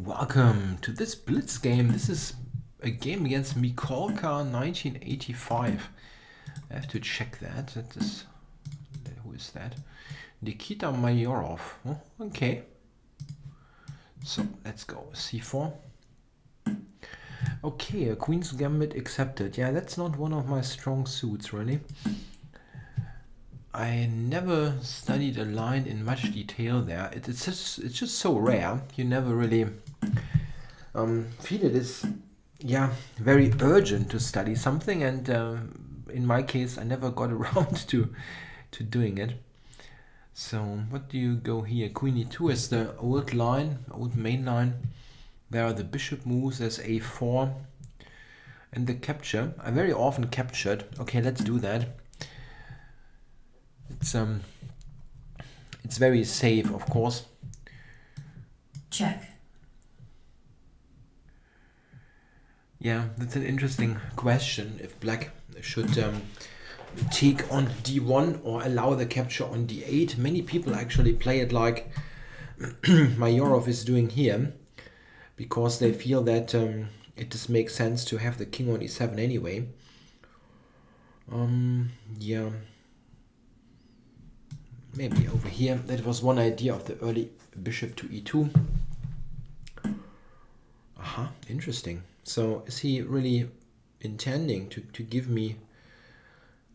Welcome to this Blitz game. This is a game against Mikolka1985. I have to check that. Who is that? Nikita Maiorov. Oh, okay. So let's go. C4. Okay, a Queen's Gambit accepted. Yeah, that's not one of my strong suits, really. I never studied a line in much detail there. It's just so rare. You never really feel it is, yeah, very urgent to study something. And in my case, I never got around to doing it. So what do you go here? Queen e2 is the old line, old main line. There are the bishop moves. There's a4 and the capture. I very often captured. Okay, let's do that. It's very safe, of course. Check. Yeah, that's an interesting question. If black should take on d1 or allow the capture on d8. Many people actually play it like Maiorov is doing here, because they feel that it just makes sense to have the king on e7 anyway. Yeah. Maybe over here. That was one idea of the early bishop to e2. Aha, interesting. So is he really intending to give me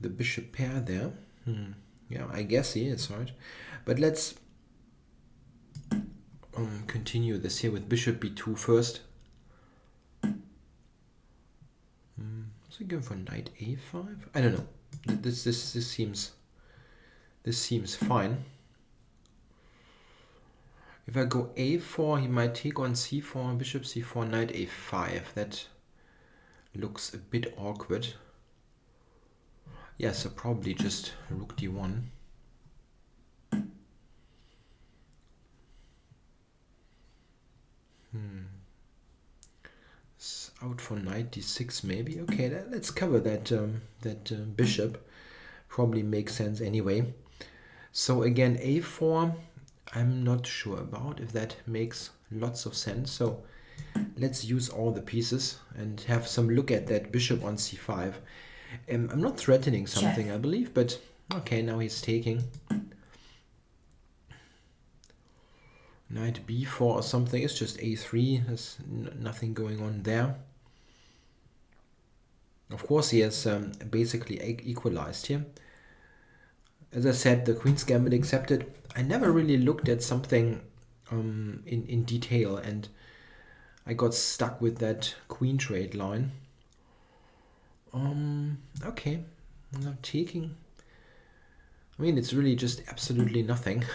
the bishop pair there? Yeah, I guess he is, right? But let's continue this here with bishop b2 first. Is he going for knight a5? I don't know. This seems fine. If I go a4, he might take on c4, bishop c4, knight a5. That looks a bit awkward. Yeah, so probably just rook d1. It's out for knight d6 maybe. Okay, let's cover that bishop. Probably makes sense anyway. So again, a4, I'm not sure about if that makes lots of sense. So let's use all the pieces and have some look at that bishop on c5. I'm not threatening something, check. I believe, but okay, now he's taking. Knight b4 or something. It's just a3. There's nothing going on there. Of course, he has basically equalized here. As I said, the Queen's Gambit accepted. I never really looked at something in detail, and I got stuck with that queen trade line. Okay, I'm not taking. I mean, it's really just absolutely nothing.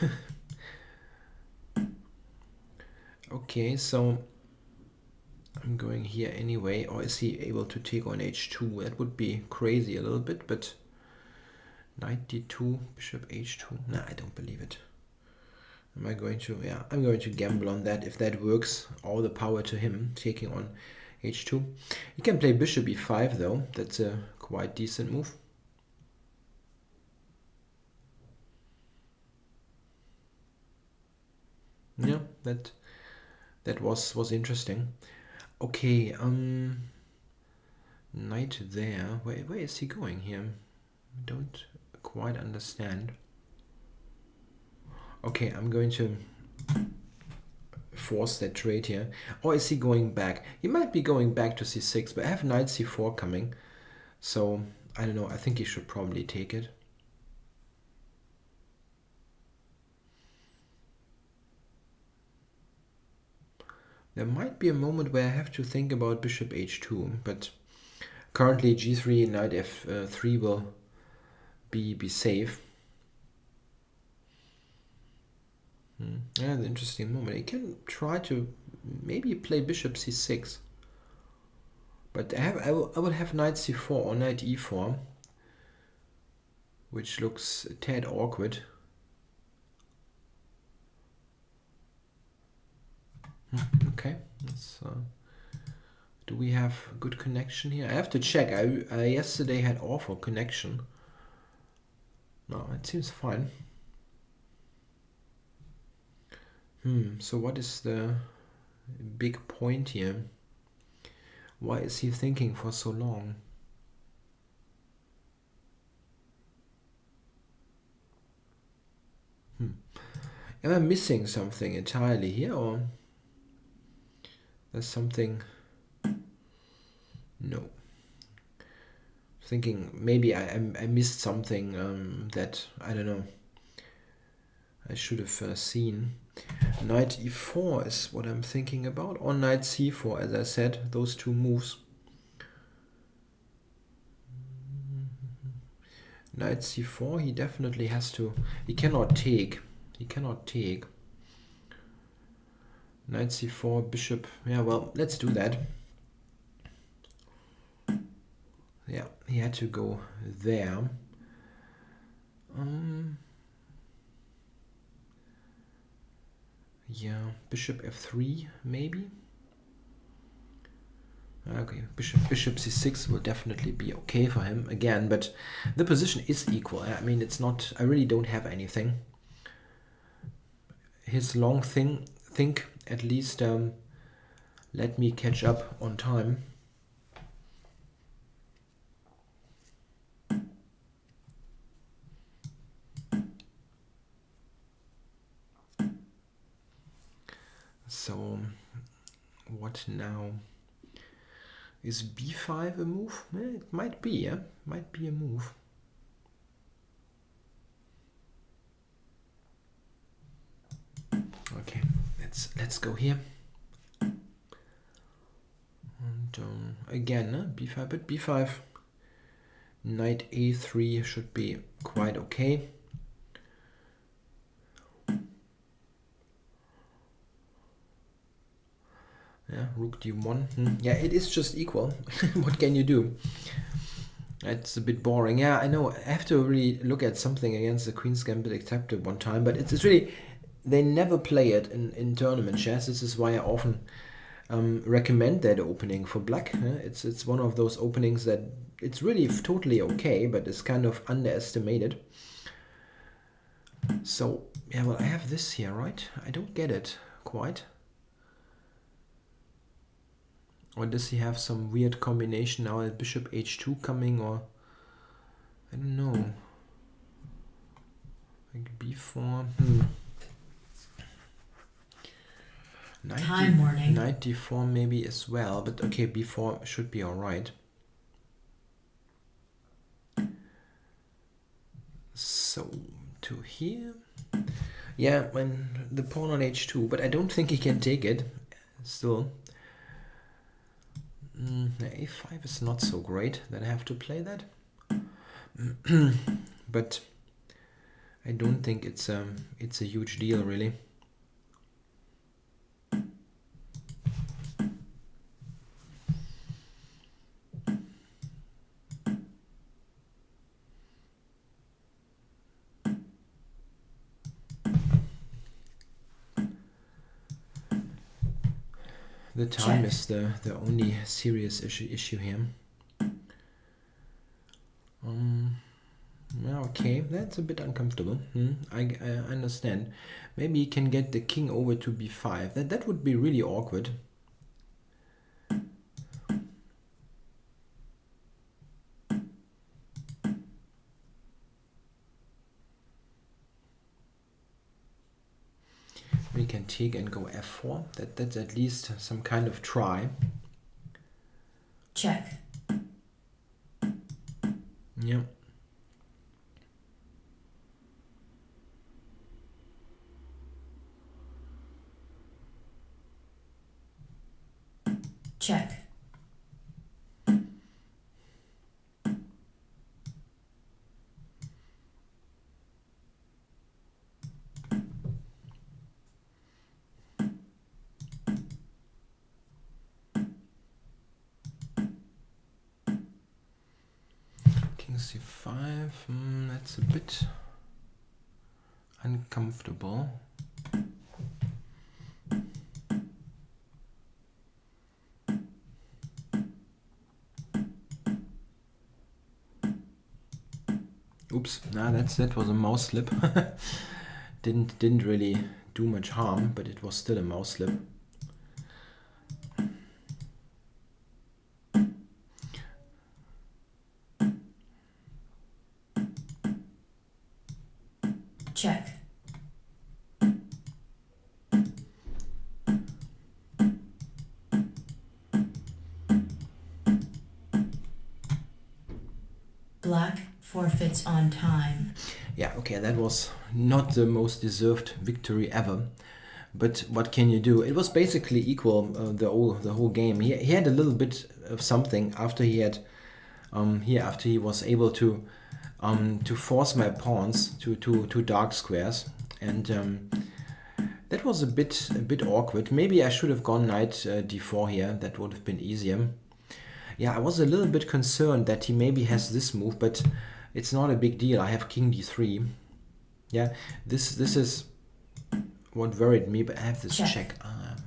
Okay, so I'm going here anyway. Or is he able to take on h2? That would be crazy a little bit, but knight d2, bishop h2. Nah, I don't believe it. Am I going to? Yeah, I'm going to gamble on that. If that works, all the power to him, taking on h2. He can play bishop e5 though. That's a quite decent move. Yeah, that was interesting. Okay, knight there. Where is he going here? I don't quite understand. Okay, I'm going to force that trade here. Or is he going back? He might be going back to c6, but I have knight c4 coming. So, I don't know. I think he should probably take it. There might be a moment where I have to think about bishop h2, but currently g3, knight f3 will be safe. Yeah, an interesting moment. He can try to maybe play bishop c6, but I will have knight c4 or knight e4, which looks a tad awkward. Okay, let's, do we have good connection here? I have to check. I yesterday had awful connection. No, it seems fine. So what is the big point here. Why is he thinking for so long? Am I missing something entirely here, or there's something? No. Thinking maybe I missed something that I don't know. I should have seen. Knight e4 is what I'm thinking about, or knight c4, as I said, those two moves. Knight c4, he definitely has to. He cannot take. He cannot take. Knight c4, bishop. Yeah, well, let's do that. Yeah, he had to go there. Yeah, bishop f3 maybe. Okay, bishop c6 will definitely be okay for him again, but the position is equal. I mean, it's not. I really don't have anything. His long think at least let me catch up on time. So what now? Is b5 a move? It might be, yeah? Might be a move. Okay, let's go here. And again, b5, but b5. Knight a3 should be quite okay. Yeah, rook d1. Yeah, it is just equal. What can you do? It's a bit boring. Yeah, I know. I have to really look at something against the Queen's Gambit accepted one time, but it's really, they never play it in tournament chess. This is why I often recommend that opening for black. It's one of those openings that it's really totally okay, but it's kind of underestimated. So, yeah, well, I have this here, right? I don't get it quite. Or does he have some weird combination now at bishop h2 coming, or I don't know. Like b4. Time warning. Knight d4 maybe as well, but okay, b4 should be alright. So to here. Yeah, when the pawn on h2, but I don't think he can take it still. A5 is not so great that I have to play that. But I don't think it's a huge deal really. The time Check. is the only serious issue here. Yeah, okay, that's a bit uncomfortable. I understand. Maybe he can get the king over to b5. That would be really awkward. We can take and go f4. That's at least some kind of try. Check. Yeah. Check. King c5, that's a bit uncomfortable. Oops, that was a mouse slip. Didn't really do much harm, but it was still a mouse slip. Black forfeits on time. Yeah, okay, that was not the most deserved victory ever. But what can you do? It was basically equal the whole game. He had a little bit of something after he had after he was able to force my pawns to dark squares, and that was a bit awkward. Maybe I should have gone knight d4 here. That would have been easier. Yeah, I was a little bit concerned that he maybe has this move, but it's not a big deal. I have king d3. Yeah, this is what worried me, but I have this check.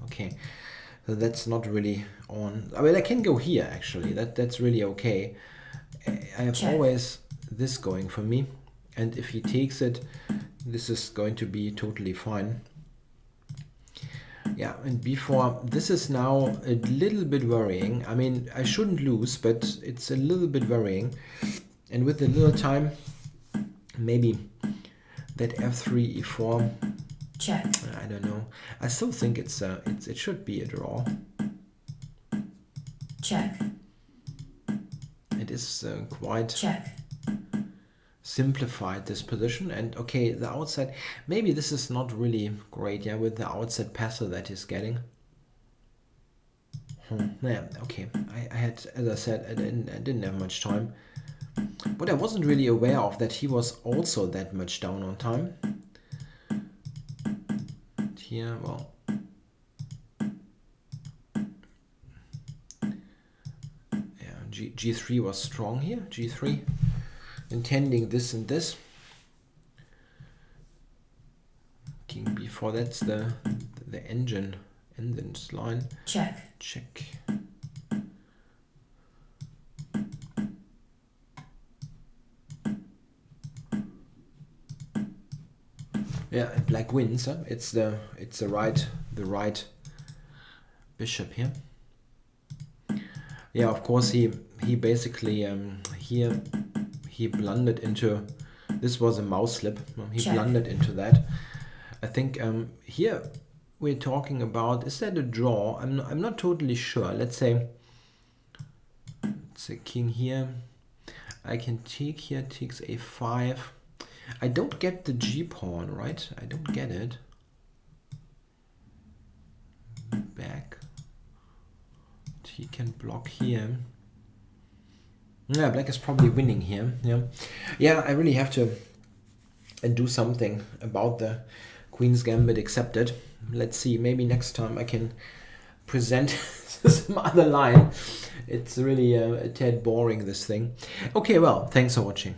Okay, so that's not really on. I mean, I can go here actually. That's really okay. I have always this going for me, and if he takes it, this is going to be totally fine. Yeah, and b4, this is now a little bit worrying. I mean, I shouldn't lose, but it's a little bit worrying. And with a little time, maybe that f3, e4. Check. I don't know. I still think it should be a draw. Check. It is quite Check. simplified, this position. And okay, the outside, maybe this is not really great, yeah, with the outside passer that he's getting. Yeah, okay. I had, as I said, I didn't have much time. But I wasn't really aware of that he was also that much down on time. Here, well, yeah, G3 was strong here. G3, intending this and this. King B4. That's the engine's line. Check. Check. Yeah, and black wins. Huh? It's the right bishop here. Yeah, of course he basically here he blundered into, this was a mouse slip. He blundered into that. I think here we're talking about, is that a draw? I'm not totally sure. Let's say it's a king here. I can take here, takes a5. I don't get the g-pawn, right? I don't get it. Back. He can block here. Yeah, black is probably winning here. Yeah, I really have to do something about the Queen's Gambit accepted. Let's see, maybe next time I can present some other line. It's really a tad boring, this thing. Okay, well, thanks for watching.